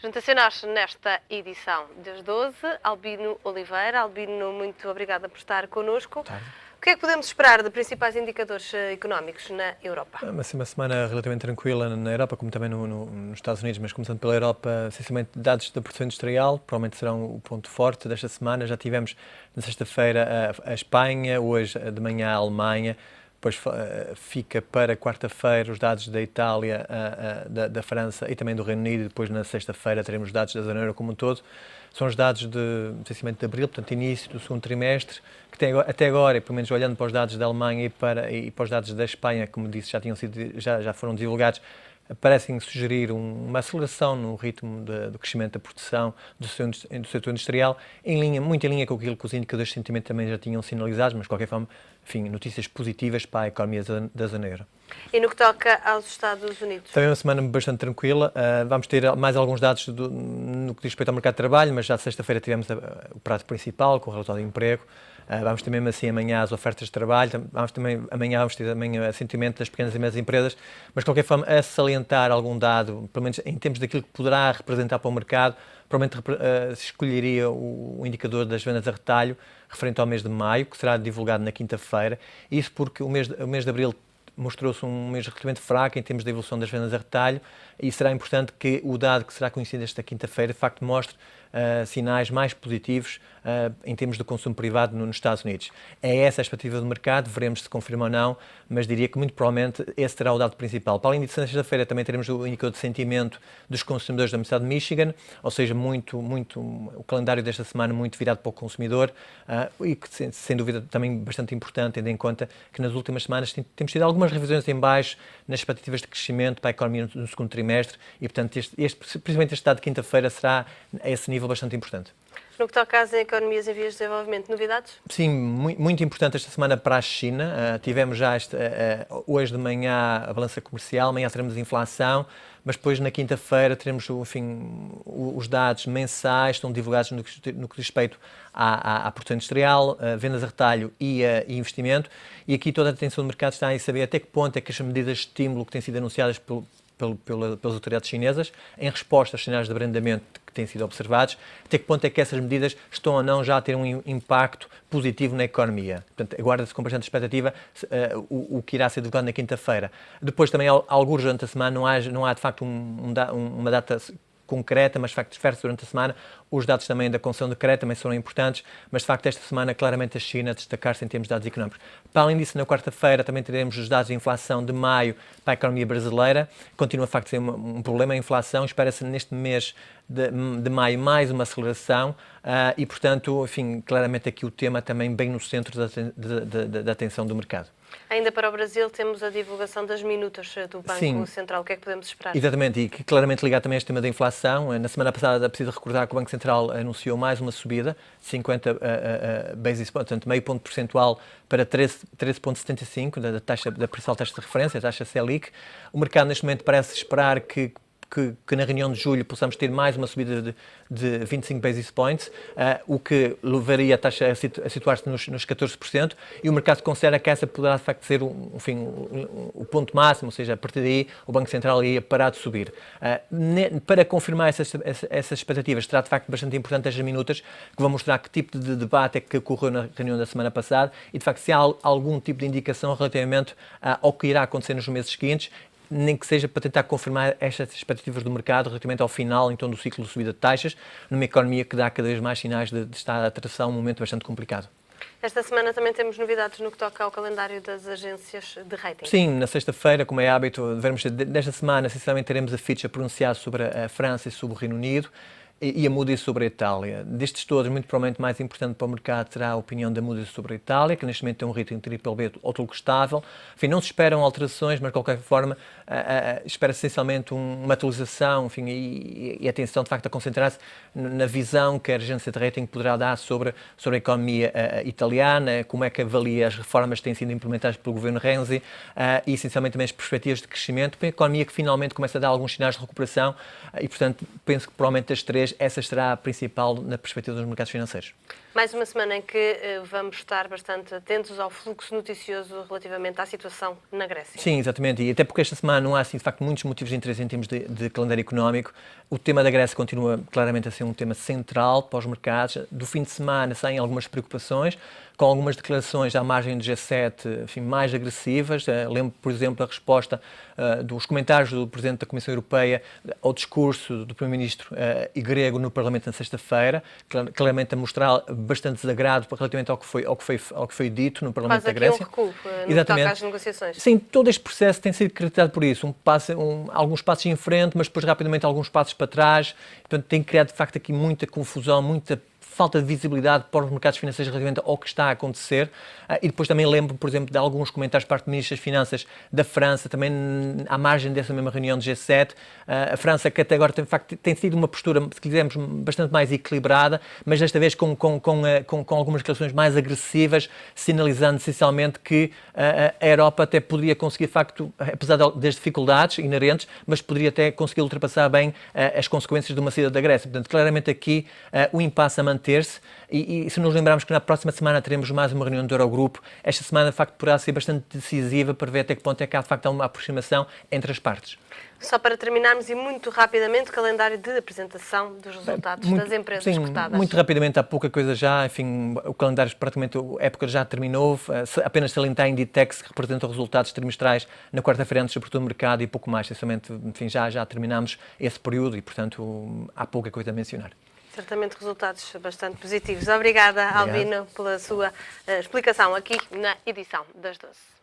Junta-se a nós nesta edição das 12, Albino Oliveira. Albino, muito obrigada por estar connosco. O que é que podemos esperar de principais indicadores económicos na Europa? Uma semana relativamente tranquila na Europa, como também nos Estados Unidos, mas começando pela Europa, essencialmente dados da produção industrial, provavelmente serão o ponto forte desta semana. Já tivemos na sexta-feira a Espanha, hoje de manhã a Alemanha, depois fica para quarta-feira os dados da Itália, da França e também do Reino Unido, e depois na sexta-feira teremos os dados da zona euro como um todo. São os dados essencialmente de abril, portanto início do segundo trimestre, que até agora, e pelo menos olhando para os dados da Alemanha e para os dados da Espanha, como disse, já foram divulgados, parecem sugerir uma aceleração no ritmo do crescimento da produção do setor industrial, muito em linha com aquilo que os indicadores de sentimento também já tinham sinalizado, mas de qualquer forma, enfim, notícias positivas para a economia da zona euro. E no que toca aos Estados Unidos? Também uma semana bastante tranquila. Vamos ter mais alguns dados no que diz respeito ao mercado de trabalho, mas já sexta-feira tivemos o prato principal, com o relatório de emprego. Vamos ter mesmo assim amanhã as ofertas de trabalho, amanhã vamos ter também o sentimento das pequenas e médias empresas, mas de qualquer forma a salientar algum dado, pelo menos em termos daquilo que poderá representar para o mercado, provavelmente se escolheria o indicador das vendas a retalho referente ao mês de maio, que será divulgado na quinta-feira, isso porque o mês de abril mostrou-se um mês relativamente fraco em termos de evolução das vendas a retalho e será importante que o dado que será conhecido esta quinta-feira de facto mostre sinais mais positivos em termos do consumo privado nos Estados Unidos. É essa a expectativa do mercado, veremos se confirma ou não, mas diria que muito provavelmente esse será o dado principal. Para além disso, na sexta-feira também teremos o indicador de sentimento dos consumidores da Universidade de Michigan, ou seja, o calendário desta semana muito virado para o consumidor e que, sem dúvida, também bastante importante, tendo em conta que nas últimas semanas temos tido algumas revisões em baixo nas expectativas de crescimento para a economia no segundo trimestre e, portanto, principalmente este dado de quinta-feira será a esse nível bastante importante. No que toca às economias em vias de desenvolvimento, novidades? Sim, muito importante esta semana para a China. Tivemos já hoje de manhã a balança comercial, amanhã teremos a inflação, mas depois na quinta-feira teremos, enfim, os dados mensais, estão divulgados no que diz respeito à produção industrial, vendas a retalho e investimento. E aqui toda a atenção do mercado está em saber até que ponto é que as medidas de estímulo que têm sido anunciadas pelas autoridades chinesas, em resposta aos sinais de abrandamento que têm sido observados, até que ponto é que essas medidas estão ou não já a ter um impacto positivo na economia. Portanto, aguarda-se com bastante expectativa o que irá ser divulgado na quinta-feira. Depois também, alguns durante a semana, não há de facto uma data concreta, mas de facto difere durante a semana. Os dados também da construção de crédito também serão importantes, mas de facto esta semana claramente a China a destacar-se em termos de dados económicos. Para além disso, na quarta-feira também teremos os dados de inflação de maio para a economia brasileira. Continua de facto a ser um problema a inflação. Espera-se neste mês de maio mais uma aceleração e, portanto, enfim, claramente aqui o tema também bem no centro da atenção do mercado. Ainda para o Brasil temos a divulgação das minutas do Banco Central. O que é que podemos esperar? Exatamente, e que claramente ligado também a este tema da inflação. Na semana passada, é preciso recordar que o Banco Central anunciou mais uma subida de 50 basis points, portanto meio ponto percentual para 13,75 da principal taxa de referência, a taxa Selic. O mercado neste momento parece esperar que na reunião de julho possamos ter mais uma subida de 25 basis points, o que levaria a taxa a situar-se nos 14%, e o mercado considera que essa poderá de facto ser o ponto máximo, ou seja, a partir daí o Banco Central ia parar de subir. Para confirmar essas expectativas, será de facto bastante importante estas minutas, que vão mostrar que tipo de debate é que ocorreu na reunião da semana passada e de facto se há algum tipo de indicação relativamente ao que irá acontecer nos meses seguintes, nem que seja para tentar confirmar estas expectativas do mercado relativamente ao final então, do ciclo de subida de taxas, numa economia que dá cada vez mais sinais de estar a atravessar um momento bastante complicado. Esta semana também temos novidades no que toca ao calendário das agências de rating. Sim, na sexta-feira, como é hábito, desta semana, sinceramente, teremos a Fitch a pronunciar sobre a França e sobre o Reino Unido, e a Moody's sobre a Itália. Destes todos, muito provavelmente mais importante para o mercado será a opinião da Moody's sobre a Itália, que neste momento tem um rating BBB outlook estável. Enfim, não se esperam alterações, mas de qualquer forma espera-se essencialmente uma atualização, enfim, e atenção de facto a concentrar-se na visão que a agência de rating poderá dar sobre a economia italiana, como é que avalia as reformas que têm sido implementadas pelo governo Renzi e essencialmente também as perspectivas de crescimento para a economia que finalmente começa a dar alguns sinais de recuperação e, portanto, penso que provavelmente das três essa será a principal na perspectiva dos mercados financeiros. Mais uma semana em que vamos estar bastante atentos ao fluxo noticioso relativamente à situação na Grécia. Sim, exatamente. E até porque esta semana não há, assim, de facto, muitos motivos de interesse em termos de calendário económico. O tema da Grécia continua claramente a ser um tema central para os mercados. Do fim de semana saem algumas preocupações, com algumas declarações à margem do G7, enfim, mais agressivas. Lembro, por exemplo, a resposta dos comentários do Presidente da Comissão Europeia ao discurso do Primeiro-Ministro grego no Parlamento na sexta-feira, claramente a mostrar bastante desagrado relativamente ao que foi dito no Parlamento da Grécia. Faz aqui um recuo no que toca às negociações. Sim, todo este processo tem sido caracterizado por isso. Alguns passos em frente, mas depois rapidamente alguns passos para trás. Portanto, tem criado de facto aqui muita confusão, muita falta de visibilidade para os mercados financeiros relativamente ao que está a acontecer. E depois também lembro, por exemplo, de alguns comentários por parte do Ministro das Finanças da França, também à margem dessa mesma reunião do G7. A França, que até agora tem sido uma postura, se quisermos, bastante mais equilibrada, mas desta vez com algumas declarações mais agressivas, sinalizando essencialmente que a Europa até poderia conseguir, de facto, apesar das dificuldades inerentes, mas poderia até conseguir ultrapassar bem as consequências de uma saída da Grécia. Portanto, claramente aqui o impasse a manter-se. E se nos lembrarmos que na próxima semana teremos mais uma reunião do Eurogrupo, esta semana de facto poderá ser bastante decisiva para ver até que ponto é que há de facto uma aproximação entre as partes. Só para terminarmos e muito rapidamente, o calendário de apresentação dos resultados das empresas cotadas. Muito rapidamente, há pouca coisa já, enfim, o calendário praticamente, a época já terminou, apenas salientar a Inditex, que representa os resultados trimestrais na quarta-feira antes do mercado e pouco mais, essencialmente, enfim, já terminamos esse período e, portanto, há pouca coisa a mencionar. Certamente resultados bastante positivos. Obrigada, Albino, pela sua explicação aqui na edição das 12.